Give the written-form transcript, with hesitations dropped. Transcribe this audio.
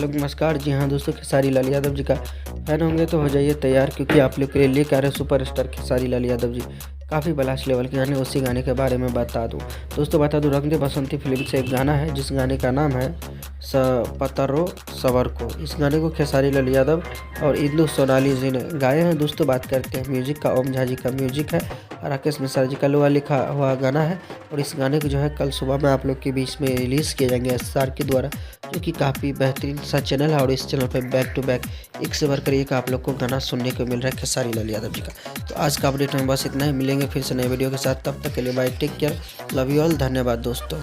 Hello नमस्कार। जी हाँ दोस्तों, खेसारी लाल यादव जी का फैन होंगे तो हो जाइए तैयार, क्योंकि आप लोग के लिए लेकर आ रहे सुपरस्टार खेसारी लाल यादव जी। काफ़ी ब्लास्ट लेवल के गाने, उसी गाने के बारे में बता दूं दोस्तों। बता दूं, रंग दे बसंती फिल्म से एक गाना है जिस गाने का नाम है पतरो सवर को। इस गाने को खेसारी लाल यादव और इंदु सोनाली जी ने गाए हैं दोस्तों। बात करते हैं म्यूजिक का, ओम झा जी का म्यूजिक है और राकेश मिश्रा जी का लोहा लिखा हुआ गाना है। और इस गाने को जो है कल सुबह में आप लोग के बीच में रिलीज़ किए जाएंगे एस्सार के द्वारा, जो कि काफ़ी बेहतरीन सा चैनल है। और इस चैनल पर बैक टू बैक एक से बढ़कर एक आप लोग को गाना सुनने को मिल रहा है खेसारी लाल यादव जी का। तो आज का अपडेट में बस इतना ही, मिलेंगे फिर से नए वीडियो के साथ। तब तक के लिए bye, take care, love you all, धन्यवाद दोस्तों।